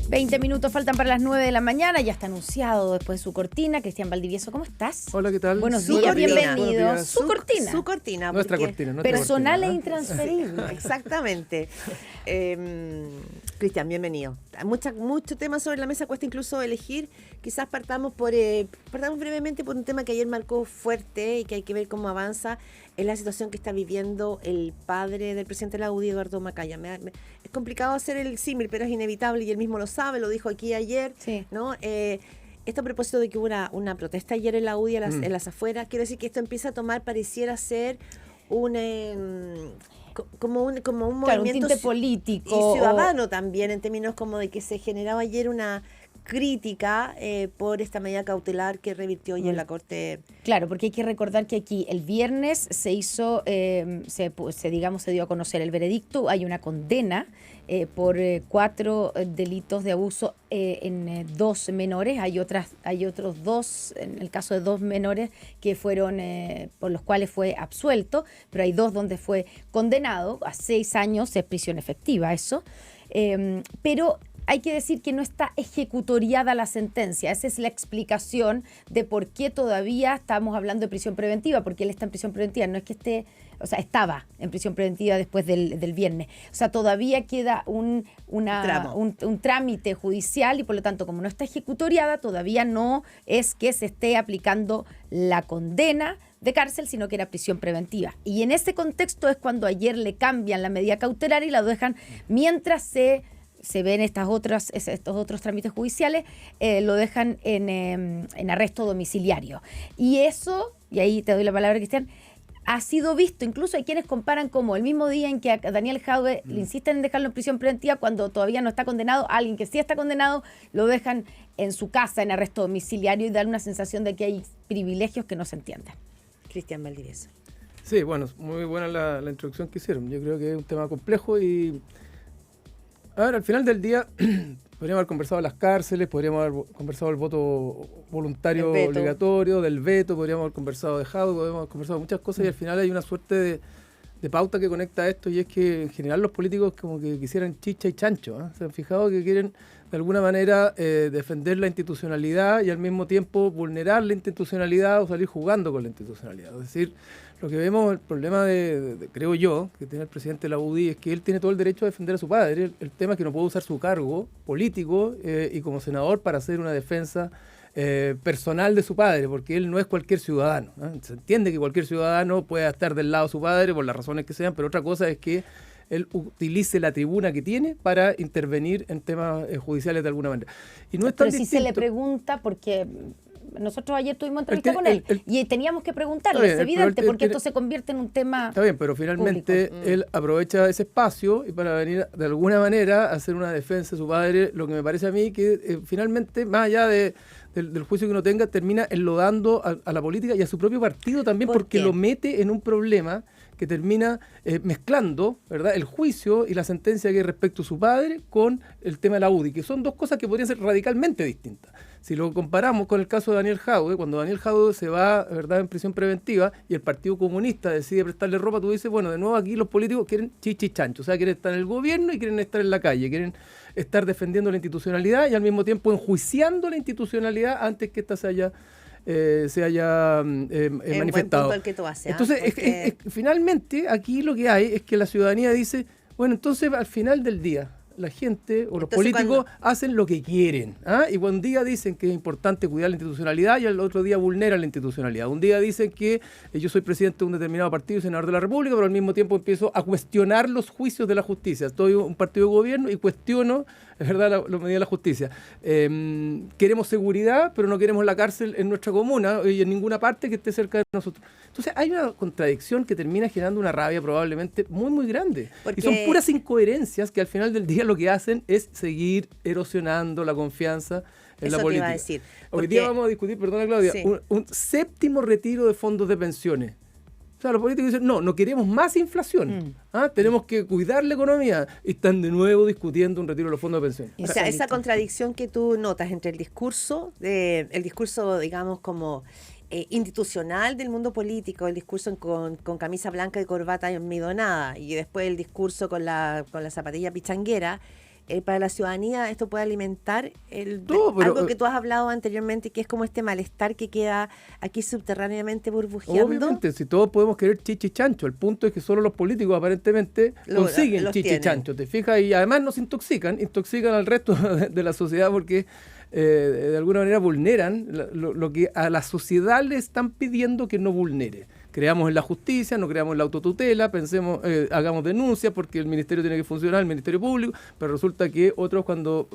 20 minutos faltan para las 9 de la mañana, ya está anunciado después de su cortina. Cristian Valdivieso, ¿cómo estás? Hola, ¿qué tal? Buenos días, bienvenido. Su cortina. Su cortina. Nuestra cortina. Personal e intransferible. Exactamente. Cristian, bienvenido. Mucho tema sobre la mesa, cuesta incluso elegir. Quizás partamos brevemente por un tema que ayer marcó fuerte y que hay que ver cómo avanza. Es la situación que está viviendo el padre del presidente de la UDI, Eduardo Macaya. Es complicado hacer el símil, pero es inevitable y él mismo lo sabe, lo dijo aquí ayer, sí. ¿no? Esto a propósito de que hubo una protesta ayer en la UDI, en las afueras, quiero decir que esto empieza a tomar, pareciera ser como un movimiento un tinte político y ciudadano también, en términos como de que se generaba ayer una crítica por esta medida cautelar que revirtió hoy en la Corte. Claro, porque hay que recordar que aquí el viernes se hizo, se dio a conocer el veredicto, hay una condena por 4 delitos de abuso en 2 menores, hay otros 2, en el caso de 2 menores que fueron, por los cuales fue absuelto, pero hay 2 donde fue condenado a 6 años, es prisión efectiva eso, pero hay que decir que no está ejecutoriada la sentencia. Esa es la explicación de por qué todavía estamos hablando de prisión preventiva, porque él está en prisión preventiva. No es que esté, o sea, estaba en prisión preventiva después del viernes. O sea, todavía queda un trámite judicial y por lo tanto, como no está ejecutoriada, todavía no es que se esté aplicando la condena de cárcel, sino que era prisión preventiva. Y en ese contexto es cuando ayer le cambian la medida cautelar y la dejan mientras se ven estos otros trámites judiciales, lo dejan en arresto domiciliario. Y eso, y ahí te doy la palabra, Cristian, ha sido visto, incluso hay quienes comparan como el mismo día en que a Daniel Jadwe le insisten en dejarlo en prisión preventiva cuando todavía no está condenado, a alguien que sí está condenado, lo dejan en su casa en arresto domiciliario y dan una sensación de que hay privilegios que no se entienden. Cristian Valdivieso. Sí, bueno, muy buena la introducción que hicieron. Yo creo que es un tema complejo y... A ver, al final del día podríamos haber conversado de las cárceles, podríamos haber conversado del voto voluntario obligatorio, del veto, podríamos haber conversado de Jadwe, podríamos haber conversado de muchas cosas y al final hay una suerte de pauta que conecta esto y es que en general los políticos como que quisieran chicha y chancho, ¿eh? Se han fijado que quieren de alguna manera defender la institucionalidad y al mismo tiempo vulnerar la institucionalidad o salir jugando con la institucionalidad. Es decir, lo que vemos, el problema creo yo, que tiene el presidente de la UDI es que él tiene todo el derecho a defender a su padre. El tema es que no puede usar su cargo político y como senador para hacer una defensa personal de su padre, porque él no es cualquier ciudadano, ¿eh? Se entiende que cualquier ciudadano pueda estar del lado de su padre por las razones que sean, pero otra cosa es que él utilice la tribuna que tiene para intervenir en temas judiciales de alguna manera. Y no es tan Pero si se le pregunta, porque nosotros ayer tuvimos entrevista con él y teníamos que preguntarle, es evidente, porque esto se convierte en un tema. Está bien, pero finalmente él aprovecha ese espacio y para venir de alguna manera a hacer una defensa de su padre, lo que me parece a mí que finalmente, más allá del juicio que uno tenga, termina enlodando a la política y a su propio partido también, porque lo mete en un problema que termina mezclando, ¿verdad?, el juicio y la sentencia que hay respecto a su padre con el tema de la UDI, que son dos cosas que podrían ser radicalmente distintas. Si lo comparamos con el caso de Daniel Jadwe, cuando Daniel Jadwe se va, ¿verdad?, en prisión preventiva y el Partido Comunista decide prestarle ropa, tú dices, bueno, de nuevo aquí los políticos quieren chichi y chancho, o sea, quieren estar en el gobierno y quieren estar en la calle, quieren estar defendiendo la institucionalidad y al mismo tiempo enjuiciando la institucionalidad antes que ésta se haya manifestado. El que tú haces, entonces, finalmente, aquí lo que hay es que la ciudadanía dice, bueno, entonces al final del día, la gente o los políticos hacen lo que quieren, ¿ah? Y un día dicen que es importante cuidar la institucionalidad y al otro día vulneran la institucionalidad. Un día dicen que yo soy presidente de un determinado partido y senador de la República, pero al mismo tiempo empiezo a cuestionar los juicios de la justicia. Estoy en un partido de gobierno y cuestiono, es verdad, la medida de la justicia. Queremos seguridad, pero no queremos la cárcel en nuestra comuna y en ninguna parte que esté cerca de nosotros. Entonces hay una contradicción que termina generando una rabia probablemente muy, muy grande. Y son puras incoherencias que al final del día lo que hacen es seguir erosionando la confianza en la política. Eso te iba a decir. Hoy día vamos a discutir, perdona Claudia, sí, un 7º retiro de fondos de pensiones. O sea, los políticos dicen, no queremos más inflación. Tenemos que cuidar la economía. Y están de nuevo discutiendo un retiro de los fondos de pensiones. O sea, esa contradicción que tú notas entre el discurso, digamos, como institucional del mundo político, el discurso con camisa blanca y corbata almidonada, y después el discurso con la zapatilla pichanguera, para la ciudadanía esto puede alimentar No, pero, algo que tú has hablado anteriormente, que es como este malestar que queda aquí subterráneamente burbujeando. Obviamente, si todos podemos querer chichi chancho, el punto es que solo los políticos aparentemente consiguen los chichi tienen. chancho, ¿te fijas? Y además nos intoxican al resto de la sociedad porque de alguna manera vulneran lo que a la sociedad le están pidiendo que no vulnere. Creamos en la justicia, no creamos en la autotutela, pensemos, hagamos denuncias porque el ministerio tiene que funcionar, el Ministerio Público, pero resulta que otros cuando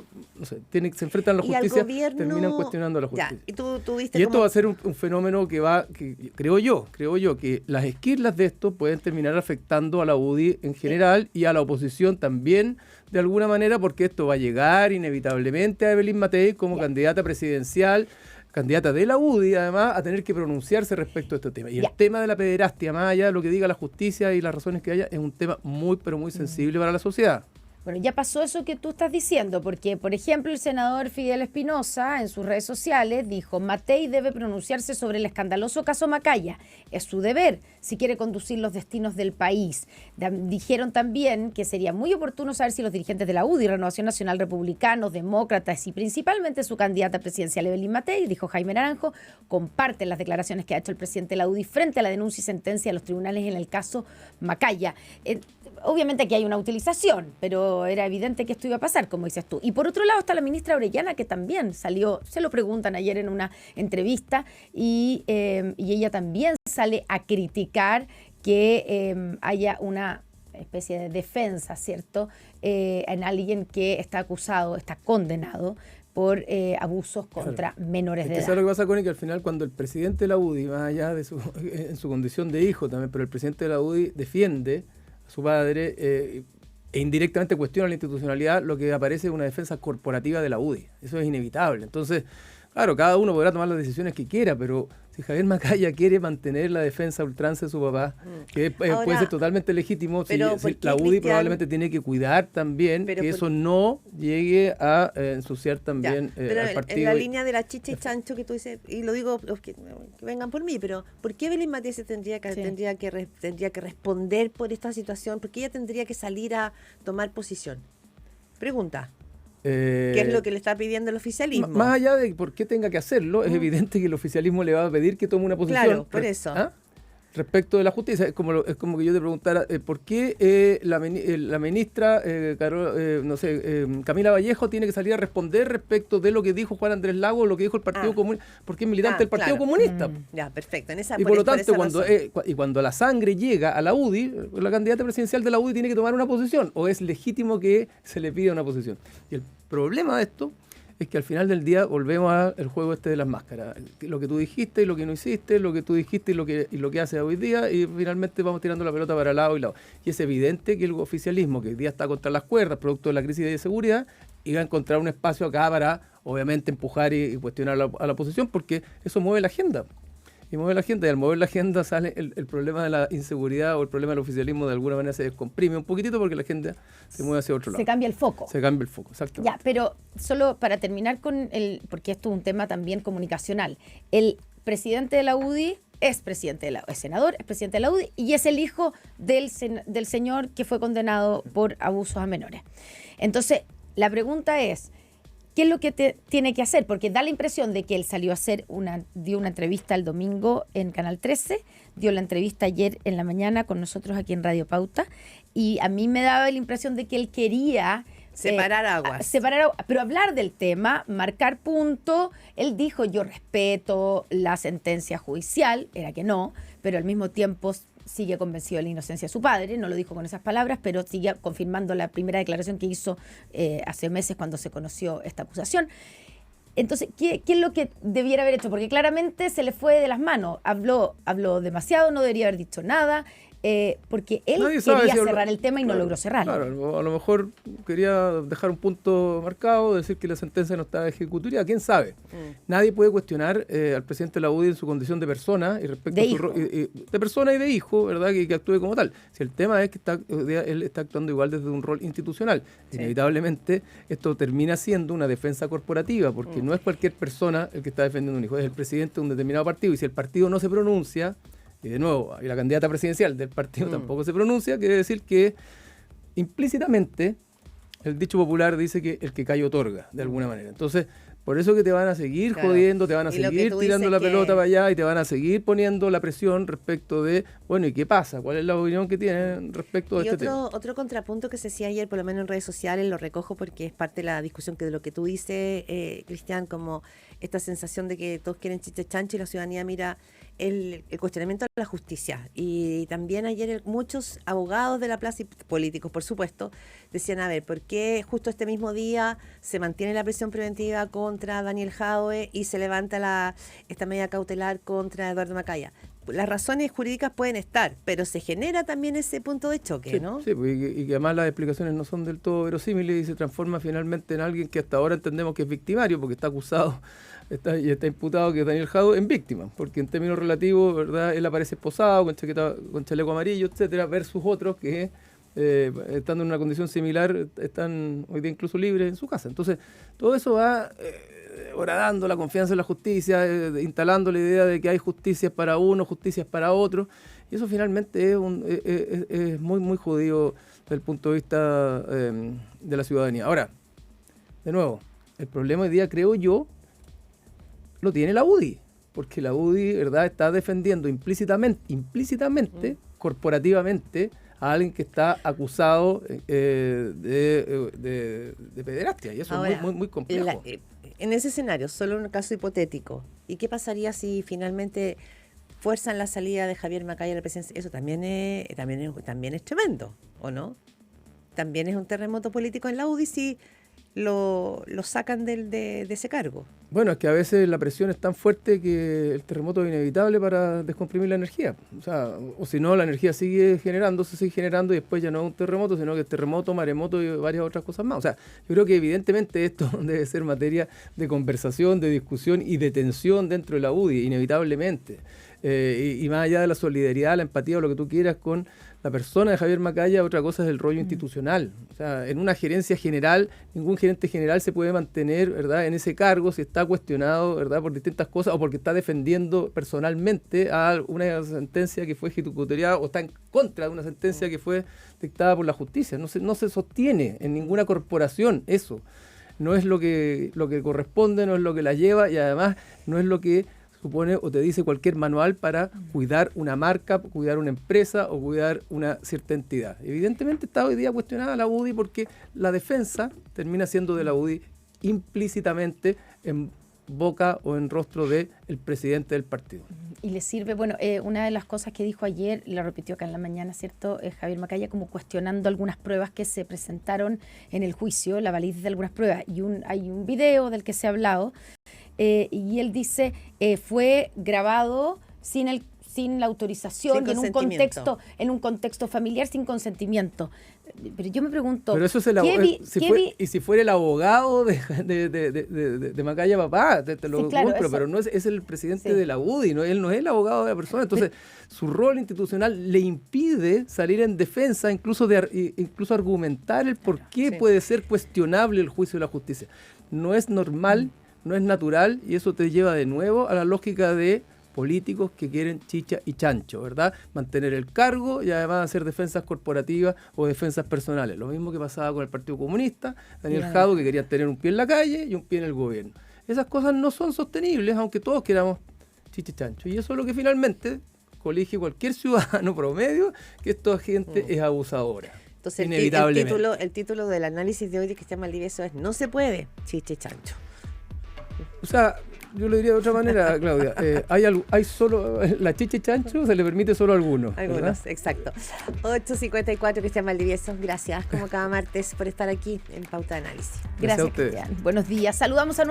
se enfrentan a la justicia terminan cuestionando a la justicia. Ya, tú viste y esto va a ser un fenómeno que creo yo, que las esquirlas de esto pueden terminar afectando a la UDI en general y a la oposición también de alguna manera, porque esto va a llegar inevitablemente a Evelyn Matei como candidata presidencial, candidata de la UDI, además, a tener que pronunciarse respecto a este tema. Y el tema de la pederastia, más allá de lo que diga la justicia y las razones que haya, es un tema muy, pero muy sensible para la sociedad. Bueno, ya pasó eso que tú estás diciendo, porque, por ejemplo, el senador Fidel Espinosa en sus redes sociales dijo: Matei debe pronunciarse sobre el escandaloso caso Macaya. Es su deber si quiere conducir los destinos del país. Dijeron también que sería muy oportuno saber si los dirigentes de la UDI, Renovación Nacional, republicanos, demócratas y principalmente su candidata presidencial Evelyn Matei, dijo Jaime Naranjo, comparten las declaraciones que ha hecho el presidente de la UDI frente a la denuncia y sentencia de los tribunales en el caso Macaya. Obviamente aquí hay una utilización, pero era evidente que esto iba a pasar, como dices tú. Y por otro lado está la ministra Orellana, que también salió, se lo preguntan ayer en una entrevista, y ella también sale a criticar que haya una especie de defensa, ¿cierto?, en alguien que está acusado, está condenado por abusos contra menores de edad. ¿Sabes lo que pasa, Connie? Que al final cuando el presidente de la UDI, más allá de en su condición de hijo también, pero el presidente de la UDI defiende su padre e indirectamente cuestiona la institucionalidad, lo que aparece es una defensa corporativa de la UDI. Eso es inevitable. Entonces, claro, cada uno podrá tomar las decisiones que quiera, pero si Javier Macaya quiere mantener la defensa a ultranza de su papá, que ahora, puede ser totalmente legítimo, si la UDI probablemente tiene que cuidar también que eso no llegue a ensuciar también al partido. En la línea de la chicha y chancho que tú dices, y lo digo que vengan por mí, pero ¿por qué Evelyn Matei tendría que responder por esta situación? ¿Por qué ella tendría que salir a tomar posición? Pregunta. ¿Qué es lo que le está pidiendo el oficialismo? Más allá de por qué tenga que hacerlo, es evidente que el oficialismo le va a pedir que tome una posición. Claro, por eso. Respecto de la justicia, es como que yo te preguntara, ¿por qué la ministra Camila Vallejo tiene que salir a responder respecto de lo que dijo Juan Andrés Lagos, lo que dijo el Partido Comunista, porque es militante del Partido Comunista? Ya, perfecto. Y por lo tanto, cuando la sangre llega a la UDI, la candidata presidencial de la UDI tiene que tomar una posición, o es legítimo que se le pida una posición. Y el problema de esto es que al final del día volvemos al juego este de las máscaras. Lo que tú dijiste y lo que no hiciste, lo que tú dijiste y lo que hace hoy día, y finalmente vamos tirando la pelota para lado y lado. Y es evidente que el oficialismo, que hoy día está contra las cuerdas, producto de la crisis de seguridad, iba a encontrar un espacio acá para, obviamente, empujar y cuestionar a la oposición, porque eso mueve la agenda. Y mueve la agenda, y al mover la agenda sale el problema de la inseguridad o el problema del oficialismo, de alguna manera se descomprime un poquitito porque la agenda se mueve hacia otro lado. Se cambia el foco. Se cambia el foco, exacto. Ya, pero solo para terminar con porque esto es un tema también comunicacional. El presidente de la UDI es senador, es presidente de la UDI y es el hijo del señor que fue condenado por abusos a menores. Entonces, la pregunta es: ¿qué es lo que tiene que hacer? Porque da la impresión de que él salió a dio una entrevista el domingo en Canal 13, dio la entrevista ayer en la mañana con nosotros aquí en Radio Pauta, y a mí me daba la impresión de que él quería separar aguas. Pero hablar del tema, marcar punto. Él dijo: yo respeto la sentencia judicial, era que no, pero al mismo tiempo sigue convencido de la inocencia de su padre. No lo dijo con esas palabras, pero sigue confirmando la primera declaración que hizo hace meses cuando se conoció esta acusación. Entonces, ¿qué es lo que debiera haber hecho? Porque claramente se le fue de las manos. Habló demasiado, no debería haber dicho nada. Porque él quería cerrar el tema y no logró cerrarlo. Claro, a lo mejor quería dejar un punto marcado, decir que la sentencia no está ejecutoria, quién sabe. Nadie puede cuestionar al presidente de la UDI en su condición de persona y respecto de persona y de hijo, ¿verdad? Que actúe como tal. Si el tema es que él está actuando igual desde un rol institucional, inevitablemente esto termina siendo una defensa corporativa, porque no es cualquier persona el que está defendiendo a un hijo, es el presidente de un determinado partido, y si el partido no se pronuncia, y de nuevo, y la candidata presidencial del partido tampoco se pronuncia, quiere decir que implícitamente el dicho popular dice que el que calla otorga, de alguna manera. Entonces, por eso que te van a seguir jodiendo, te van a seguir tirando la pelota para allá y te van a seguir poniendo la presión respecto de, bueno, ¿y qué pasa? ¿Cuál es la opinión que tienen respecto de este tema? Otro contrapunto que se hacía ayer, por lo menos en redes sociales, lo recojo porque es parte de la discusión de lo que tú dices, Cristian, como esta sensación de que todos quieren chiche chancho y la ciudadanía mira el cuestionamiento a la justicia. Y también ayer muchos abogados de la plaza y políticos, por supuesto, decían, a ver, ¿por qué justo este mismo día se mantiene la prisión preventiva contra Daniel Jadwe y se levanta esta medida cautelar contra Eduardo Macaya? Las razones jurídicas pueden estar, pero se genera también ese punto de choque, ¿no? Sí, y que además las explicaciones no son del todo verosímiles y se transforma finalmente en alguien que hasta ahora entendemos que es victimario porque está acusado y está imputado, que es Daniel Jadwe, en víctima, porque en términos relativos, ¿verdad?, él aparece esposado, con chaqueta, con chaleco amarillo, etcétera, versus otros que estando en una condición similar están hoy día incluso libres en su casa. Entonces, todo eso va horadando la confianza en la justicia, instalando la idea de que hay justicias para uno, justicias para otro, y eso finalmente es muy, muy jodido desde el punto de vista de la ciudadanía. Ahora, de nuevo, el problema hoy día, creo yo, lo tiene la UDI, porque la UDI, ¿verdad?, está defendiendo implícitamente, corporativamente, a alguien que está acusado de pederastia, y eso ahora, es muy, muy, muy complejo. En ese escenario, solo un caso hipotético, ¿y qué pasaría si finalmente fuerzan la salida de Javier Macaya a la presidencia? Eso también es tremendo, ¿o no? También es un terremoto político en la UDI si lo sacan de ese cargo. Bueno, es que a veces la presión es tan fuerte que el terremoto es inevitable para descomprimir la energía. O sea, o si no, la energía sigue generando y después ya no es un terremoto, sino que es terremoto, maremoto y varias otras cosas más. O sea, yo creo que evidentemente esto debe ser materia de conversación, de discusión y de tensión dentro de la UDI, inevitablemente. Y más allá de la solidaridad, la empatía o lo que tú quieras con la persona de Javier Macaya, otra cosa es el rollo institucional. O sea, en una gerencia general, ningún gerente general se puede mantener, ¿verdad?, en ese cargo si está cuestionado, ¿verdad?, por distintas cosas o porque está defendiendo personalmente a una sentencia que fue ejecutoriada o está en contra de una sentencia que fue dictada por la justicia. No se sostiene en ninguna corporación eso. No es lo que corresponde, no es lo que la lleva y además no es lo que supone o te dice cualquier manual para cuidar una marca, cuidar una empresa o cuidar una cierta entidad. Evidentemente está hoy día cuestionada la UDI porque la defensa termina siendo de la UDI implícitamente en boca o en rostro del presidente del partido. Y le sirve, bueno, una de las cosas que dijo ayer, la repitió acá en la mañana, ¿cierto?, Javier Macaya, como cuestionando algunas pruebas que se presentaron en el juicio, la validez de algunas pruebas. Y hay un video del que se ha hablado, y él dice, fue grabado sin la autorización, y en un contexto familiar sin consentimiento. Pero yo me pregunto, pero eso es si fuera el abogado de Macaya, papá, te lo compro, pero no es el presidente de la UDI, ¿no? Él no es el abogado de la persona, entonces su rol institucional le impide salir en defensa, incluso argumentar el por qué puede ser cuestionable el juicio de la justicia. No es normal, no es natural, y eso te lleva de nuevo a la lógica de políticos que quieren chicha y chancho, ¿verdad? Mantener el cargo y además hacer defensas corporativas o defensas personales. Lo mismo que pasaba con el Partido Comunista, Daniel Jadwe, que quería tener un pie en la calle y un pie en el gobierno. Esas cosas no son sostenibles, aunque todos queramos chicha y chancho. Y eso es lo que finalmente colige cualquier ciudadano promedio, que esta gente es abusadora. Entonces, inevitablemente. el título del análisis de hoy de Cristian Valdivieso es: no se puede chicha y chancho. O sea, yo lo diría de otra manera, Claudia. Hay solo la chicha y chancho, se le permite solo a algunos. Algunos, exacto. 8:54, Cristian Valdivieso. Gracias, como cada martes, por estar aquí en Pauta de Análisis. Gracias, Cristian. Buenos días. Saludamos a